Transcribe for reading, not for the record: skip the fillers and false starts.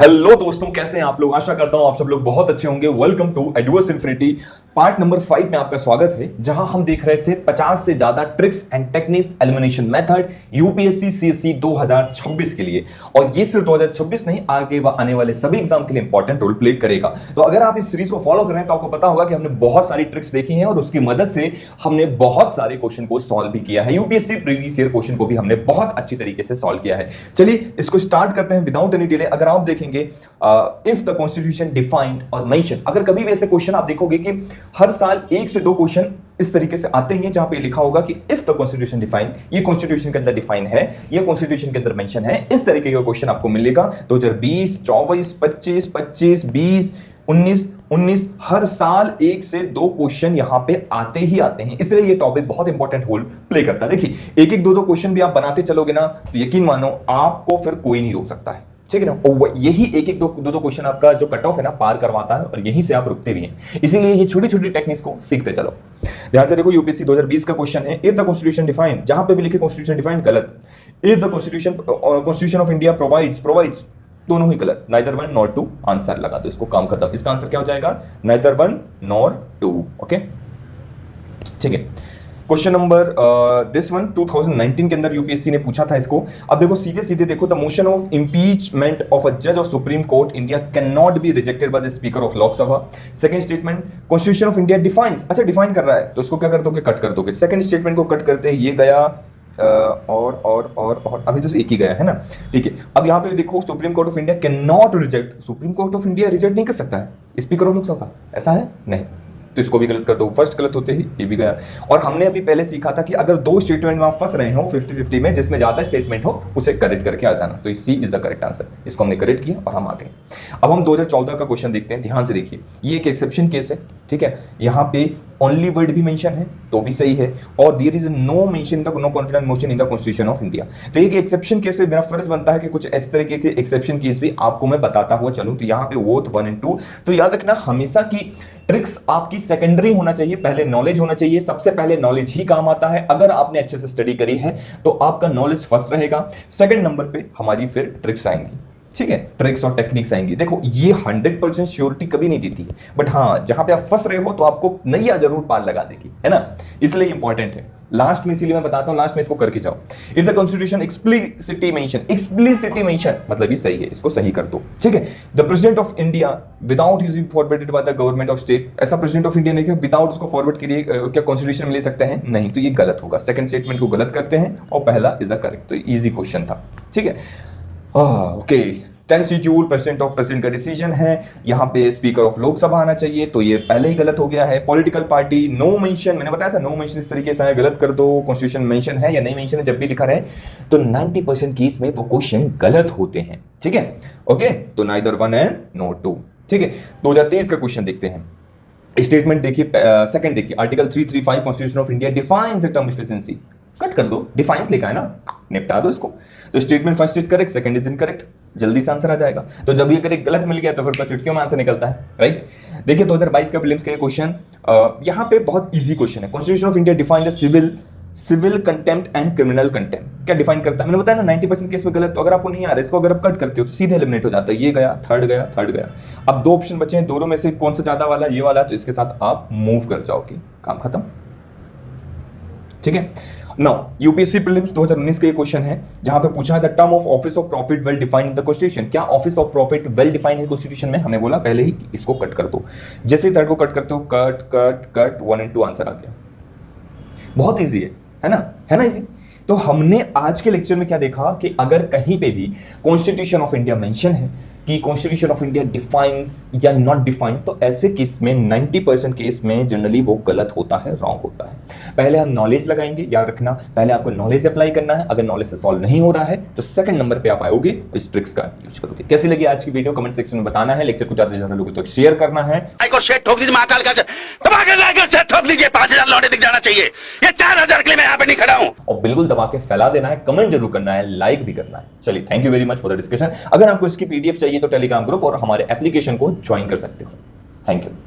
Hello दोस्तों, कैसे हैं आप लोग। आशा करता हूं आप सब लोग बहुत अच्छे होंगे। Welcome to adverse infinity. Part number 5 में आपका स्वागत है, जहां हम देख रहे थे 50 से ज्यादा tricks and techniques elimination method UPSC CSC 2026 के लिए। और ये सिर्फ 2026 नहीं, आगे आने वाले सभी एग्जाम के लिए इंपॉर्टेंट रोल प्ले करेगा। तो अगर आप इस सीरीज को फॉलो कर रहे हैं तो आपको पता होगा कि हमने बहुत सारी ट्रिक्स देखी हैं और उसकी मदद से हमने बहुत सारे क्वेश्चन को सॉल्व भी किया है। यूपीएससी प्रीवियस ईयर क्वेश्चन को भी हमने बहुत अच्छी तरीके से सॉल्व किया है। चलिए इसको स्टार्ट करते हैं विदाउट एनी डिले। अगर आप देखेंगे इफ द कॉन्स्टिट्यूशन डिफाइंड और मेंशन, अगर कभी भी ऐसे क्वेश्चन आप देखोगे कि हर साल 1 से 2 क्वेश्चन इस तरीके से आते हैं जहां पे लिखा होगा कि इफ द कॉन्स्टिट्यूशन डिफाइंड, ये कॉन्स्टिट्यूशन के अंदर डिफाइन है, ये कॉन्स्टिट्यूशन के अंदर मेंशन है, इस तरीके का क्वेश्चन आपको मिलेगा 2020, 24, 25, 25, 20, 19 हर साल 1 से 2 क्वेश्चन यहां पे आते ही आते हैं। इसलिए ये टॉपिक बहुत इंपॉर्टेंट रोल प्ले करता है। देखिए एक 2 क्वेश्चन भी आप बनाते चलोगे ना तो यकीन मानो आपको फिर कोई नहीं रोक सकता है, ठीक है ना। और यही एक 2 क्वेश्चन आपका जो कट ऑफ है ना पार करवाता है और यहीं से आप रुकते भी हैं। इसीलिए ये छोटी छोटी टेक्निक्स को सीखते चलो। ध्यान से देखो, यूपीएससी 2020 का क्वेश्चन है, इफ द कॉन्स्टिट्यूशन डिफाइन, जहां पे भी लिखे कॉन्स्टिट्यूशन डिफाइन गलत, if the constitution of India provides, दोनों ही गलत, neither one nor two, answer लगा दो, इसको काम खत्म। इसका आंसर क्या हो जाएगा, neither one nor two. Okay ठीक है। क्वेश्चन नंबर दिस वन 2019 के अंदर यूपीएससी ने पूछा था इसको। अब देखो सीधे सीधे देखो, the motion of impeachment of a जज of supreme court India can not be rejected by the speaker of Lok Sabha. Second statement, constitution of India defines, अच्छा डिफाइन कर रहा है तो इसको क्या कर दोगे, कट कर दोगे। सेकंड स्टेटमेंट को कट करते हैं, ये गया और अभी तो एक ही गया है ना, ठीक है। अब यहां पे देखो, supreme court of India can not reject, supreme court of India reject नहीं कर सकता है स्पीकर ऑफ लोकसभा, ऐसा है नहीं, तो इसको भी गलत कर दो। फर्स्ट गलत होते ही ये भी गया। और हमने अभी पहले सीखा था कि अगर 2 स्टेटमेंट में आप फंस रहे हो 50-50 में, जिसमें ज्यादा स्टेटमेंट हो उसे करेक्ट करके आ जाना, तो सी इज द करेक्ट आंसर। इसको हमने करेक्ट किया और हम आ गए। अब हम 2014 का क्वेश्चन देखते हैं, ध्यान से देखिए। ये एक एक्सेप्शन केस है, ठीक है। यहाँ पे ओनली वर्ड भी मेंशन है तो भी सही है, और there is no mention the no confidence motion in the constitution of India. तो एक एक्सेप्शन केस है, मेरा फर्ज बनता है कि कुछ इस तरीके के एक्सेप्शन केस भी आपको मैं बताता हुआ चलूं। तो यहाँ पे बोथ 1 और 2, तो याद रखना हमेशा की ट्रिक्स आपकी सेकेंडरी होना चाहिए, पहले नॉलेज होना चाहिए। सबसे पहले नॉलेज ही काम आता है। अगर आपने अच्छे से स्टडी करी है तो आपका नॉलेज फर्स्ट रहेगा, सेकंड नंबर पे हमारी फिर ट्रिक्स आएंगी, ठीक है, ट्रिक्स और टेक्निक्स आएंगी। देखो ये 100% श्योरिटी कभी नहीं देती, बट हाँ जहां पे आप फंस रहे हो तो आपको नैया जरूर पार लगा देगी, है ना, इसलिए इंपॉर्टेंट है। लास्ट में इसीलिए मैं बताता हूं, लास्ट में इसको करके जाओ। If the constitution explicitly mention मतलब ये सही है, इसको सही कर दो, ठीक है। The president of India without using forwarded by the government of state, ऐसा प्रेसिडेंट ऑफ इंडिया नहीं कि विदाउट उसको फॉरवर्ड करिए क्या कॉन्स्टिट्यूशन में ले सकते हैं, नहीं, तो ये गलत होगा। सेकंड स्टेटमेंट को गलत करते हैं और पहला इज द करेक्ट, तो इजी क्वेश्चन था, ठीक है। ओके, शेड्यूल प्रेसिडेंट का डिसीजन है, यहाँ पे स्पीकर ऑफ लोकसभा आना चाहिए, तो ये पहले ही गलत हो गया है। पॉलिटिकल पार्टी नो मेंशन, मैंने बताया था नो मेंशन इस तरीके से है, गलत कर दो। कॉन्स्टिट्यूशन मेंशन है या नहीं मेंशन है, जब भी लिखा रहे तो 90% केस में वो क्वेश्चन गलत होते हैं, ठीक है। ओके, तो नाइदर 1 एंड नो 2, ठीक है। 2023 का क्वेश्चन देखते हैं। स्टेटमेंट देखिए, सेकंड देखिए, article 335 constitution of India defines the term efficiency, cut कर दो, डिफाइंस लिखा है ना, निपटा दो इसको। तो statement first is correct, second is incorrect, जल्दी से आंसर आ जाएगा। तो जब ये करेक्ट गलत मिल गया तो फिर तो चुटकियों में आंसर निकलता है, राइट। देखिए 2022 का प्रीलिम्स का क्वेश्चन, यहाँ पे बहुत इजी क्वेश्चन है। Constitution of India define the civil contempt and criminal contempt, क्या डिफाइन करता है, मैंने बताया ना 90% केस में गलत। तो अगर आपको नहीं आ रहा, इसको अगर आप कट करते हो तो सीधे एलिमिनेट हो जाता है। ये गया, थर्ड गया। अब 2 ऑप्शन बचे हैं, दोनों में से कौन सा ज्यादा वाला, ये वाला, तो इसके साथ आप मूव कर जाओगे, काम खत्म, ठीक है। नाउ यूपीएससी प्रीलिम्स 2019 का ये क्वेश्चन है, जहां पे पूछा है the term of office of profit well defined in the constitution, क्या office of profit well defined in constitution में, हमने बोला पहले ही इसको कट कर दो। जैसे ही थर्ड को कट करते हो, कट 1 और 2 आंसर आ गया। बहुत इजी है ना इजी। तो हमने आज के लेक्चर में क्या देखा कि अगर कहीं पे भी कॉन्स्टिट्यूशन ऑफ इंडिया मेंशन है कि कॉन्स्टिट्यूशन ऑफ इंडिया डिफाइंस या नॉट डिफाइंड, तो ऐसे केस में 90% केस में जनरली वो गलत होता है, रॉन्ग होता है। पहले हम नॉलेज लगाएंगे, याद रखना, पहले आपको नॉलेज अप्लाई करना है। अगर नॉलेज से सॉल्व नहीं हो रहा है तो सेकंड नंबर पे आप आओगे, इस ट्रिक्स का यूज करोगे। कैसी लगी आज की वीडियो, कमेंट सेक्शन में बताना है। लेक्चर को ज्यादा से ज्यादा लोगों तक शेयर करना है। लाइक और शेयर ठोक दीजिए, महाकाल का दबा के लाइक और शेयर ठोक दीजिए, 5000 लौटे दिख जाना चाहिए। ये 4000 के लिए मैं यहाँ पे नहीं खड़ा हूं। और बिल्कुल दबा के फैला देना है, कमेंट जरूर करना है, लाइक भी करना है। चलिए, thank you very much for the discussion. अगर आपको इसकी पीडीएफ चाहिए तो टेलीग्राम ग्रुप और हमारे एप्लीकेशन को ज्वाइन कर सकते हो। Thank you.